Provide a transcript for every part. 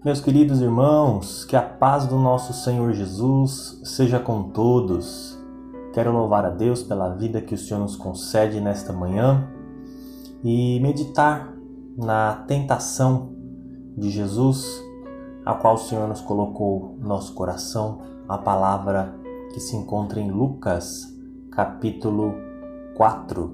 Meus queridos irmãos, que a paz do nosso Senhor Jesus seja com todos. Quero louvar a Deus pela vida que o Senhor nos concede nesta manhã e meditar na tentação de Jesus, a qual o Senhor nos colocou no nosso coração, a palavra que se encontra em Lucas, capítulo 4.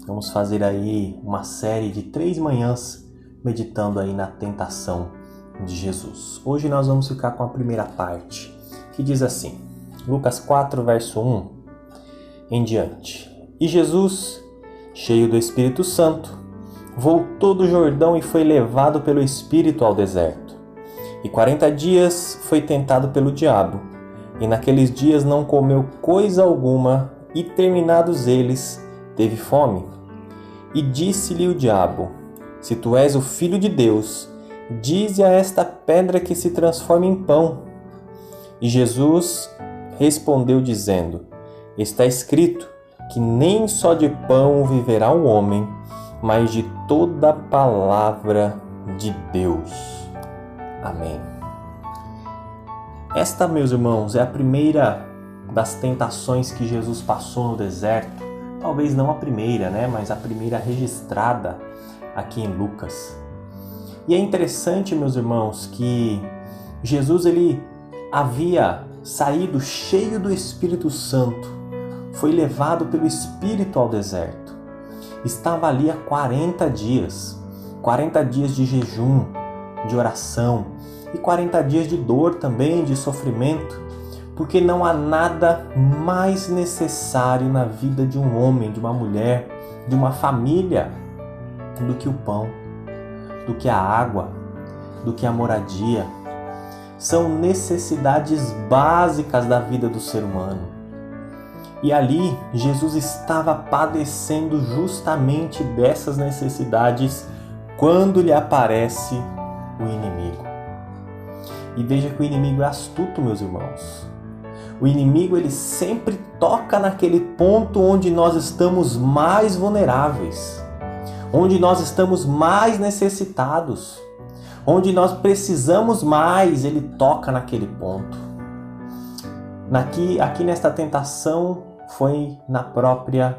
Vamos fazer aí uma série de 3 manhãs meditando aí na tentação de Jesus. Hoje nós vamos ficar com a primeira parte, que diz assim, Lucas 4, verso 1 em diante. E Jesus, cheio do Espírito Santo, voltou do Jordão e foi levado pelo Espírito ao deserto. E 40 dias foi tentado pelo diabo, e naqueles dias não comeu coisa alguma, e terminados eles, teve fome. E disse-lhe o diabo, se tu és o Filho de Deus, dize a esta pedra que se transforme em pão. E Jesus respondeu dizendo, está escrito que nem só de pão viverá o homem, mas de toda palavra de Deus. Amém. Esta, meus irmãos, é a primeira das tentações que Jesus passou no deserto. Talvez não a primeira, mas a primeira registrada aqui em Lucas. E é interessante, meus irmãos, que Jesus ele havia saído cheio do Espírito Santo, foi levado pelo Espírito ao deserto. Estava ali há 40 dias de jejum, de oração e 40 dias de dor também, de sofrimento, porque não há nada mais necessário na vida de um homem, de uma mulher, de uma família, do que o pão, do que a água, do que a moradia. São necessidades básicas da vida do ser humano. E ali, Jesus estava padecendo justamente dessas necessidades quando lhe aparece o inimigo. E veja que o inimigo é astuto, meus irmãos. O inimigo ele sempre toca naquele ponto onde nós estamos mais vulneráveis, onde nós estamos mais necessitados, onde nós precisamos mais, ele toca naquele ponto. Aqui nesta tentação foi na própria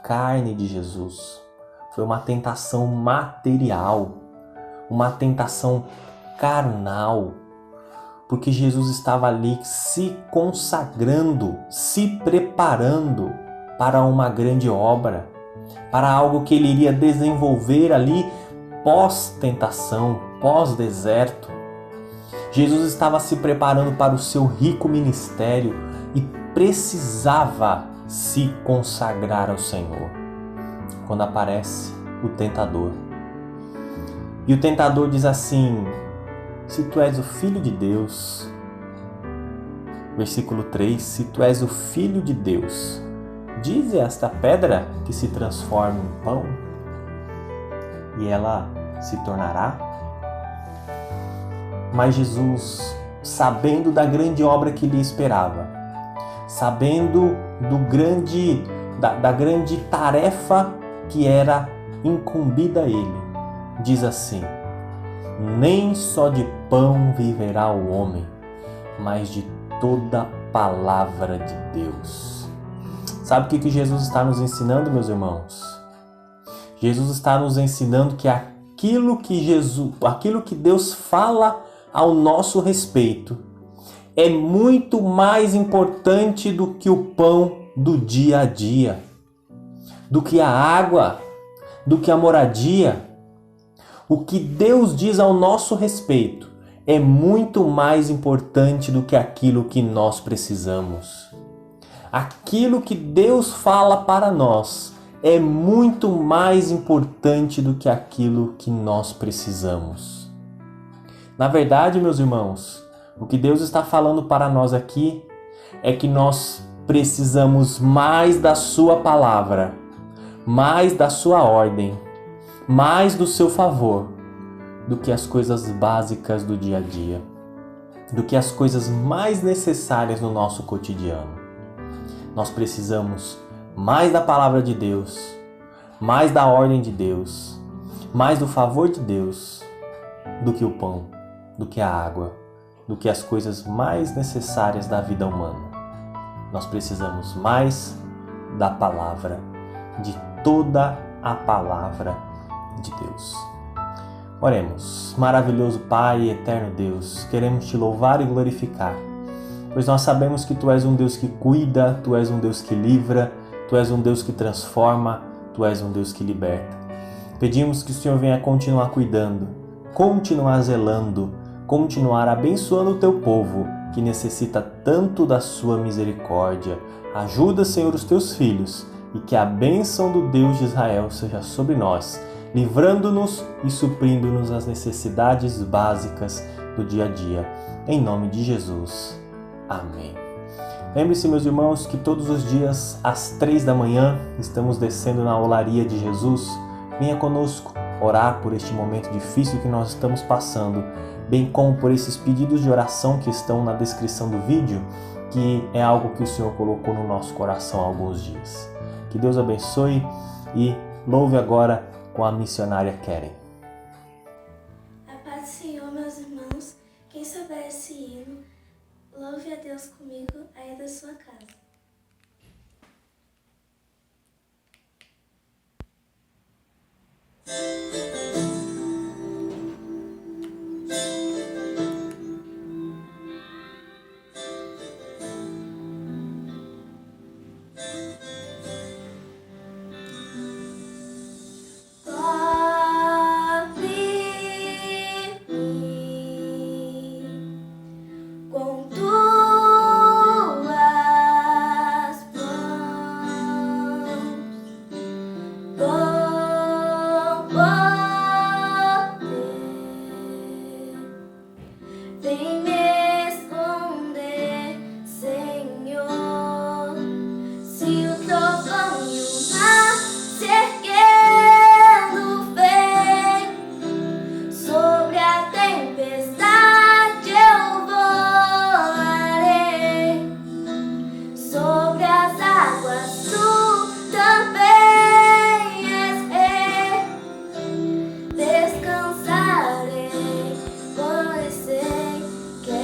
carne de Jesus. Foi uma tentação material, uma tentação carnal, porque Jesus estava ali se consagrando, se preparando para uma grande obra, para algo que ele iria desenvolver ali pós-tentação, pós-deserto. Jesus estava se preparando para o seu rico ministério e precisava se consagrar ao Senhor. Quando aparece o tentador. E o tentador diz assim, se tu és o Filho de Deus, versículo 3, se tu és o Filho de Deus, dize esta pedra que se transforme em pão, e ela se tornará. Mas Jesus, sabendo da grande obra que lhe esperava, sabendo da grande tarefa que era incumbida a ele, diz assim, nem só de pão viverá o homem, mas de toda palavra de Deus. Sabe o que Jesus está nos ensinando, meus irmãos? Jesus está nos ensinando que aquilo que Deus fala ao nosso respeito é muito mais importante do que o pão do dia a dia, do que a água, do que a moradia. O que Deus diz ao nosso respeito é muito mais importante do que aquilo que nós precisamos. Aquilo que Deus fala para nós é muito mais importante do que aquilo que nós precisamos. Na verdade, meus irmãos, o que Deus está falando para nós aqui é que nós precisamos mais da sua palavra, mais da sua ordem, mais do seu favor, do que as coisas básicas do dia a dia, do que as coisas mais necessárias no nosso cotidiano. Nós precisamos mais da palavra de Deus, mais da ordem de Deus, mais do favor de Deus, do que o pão do que a água, do que as coisas mais necessárias da vida humana. Nós precisamos mais da palavra, de toda a palavra de Deus. Oremos. Maravilhoso Pai e eterno Deus, queremos te louvar e glorificar, pois nós sabemos que Tu és um Deus que cuida, Tu és um Deus que livra, Tu és um Deus que transforma, Tu és um Deus que liberta. Pedimos que o Senhor venha continuar cuidando, continuar zelando, continuar abençoando o Teu povo, que necessita tanto da Sua misericórdia. Ajuda, Senhor, os Teus filhos, e que a bênção do Deus de Israel seja sobre nós, livrando-nos e suprindo-nos as necessidades básicas do dia a dia. Em nome de Jesus. Amém. Lembre-se, meus irmãos, que todos os dias, às 3 da manhã, estamos descendo na olaria de Jesus. Venha conosco orar por este momento difícil que nós estamos passando, bem como por esses pedidos de oração que estão na descrição do vídeo, que é algo que o Senhor colocou no nosso coração há alguns dias. Que Deus abençoe e louve agora com a missionária Keren. A paz do Senhor, meus irmãos. Quem souber esse hino, louve a Deus comigo aí da sua casa. Vem me esconder, Senhor, se o trovão e o mar se erguendo vem, sobre a tempestade eu voarei, sobre as águas tu também és rei, descansarei, pois sei que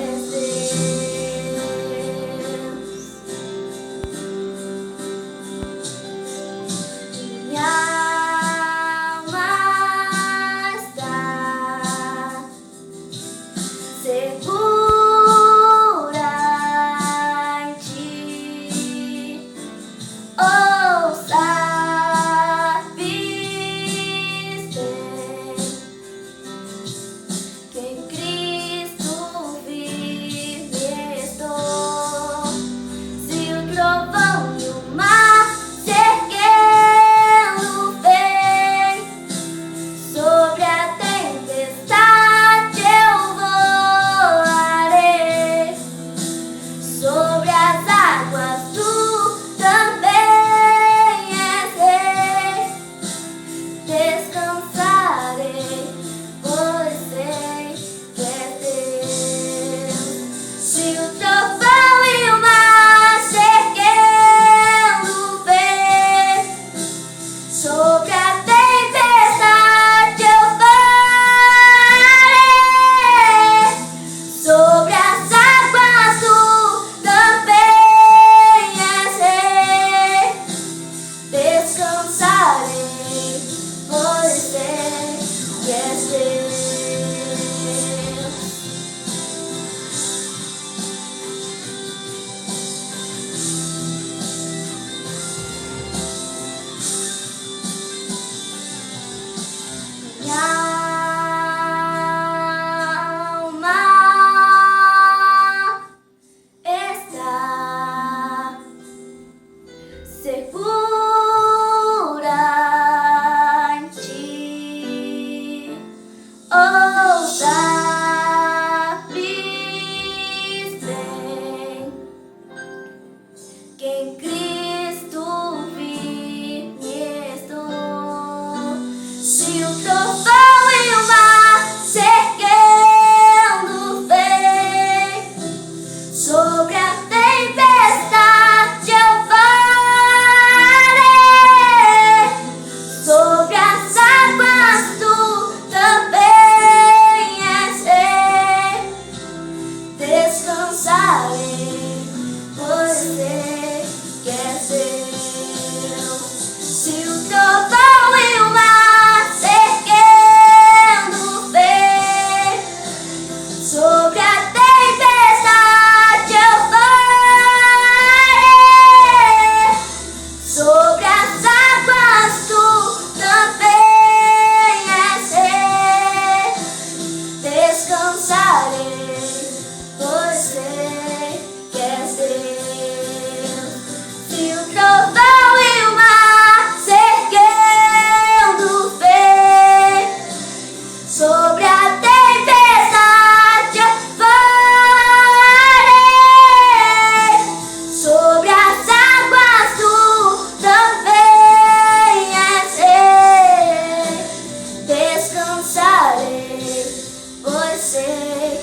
sei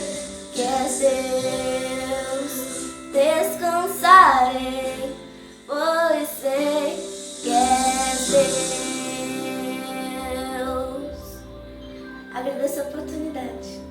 que és Deus. Descansarei, pois sei que és Deus. Agradeço a oportunidade.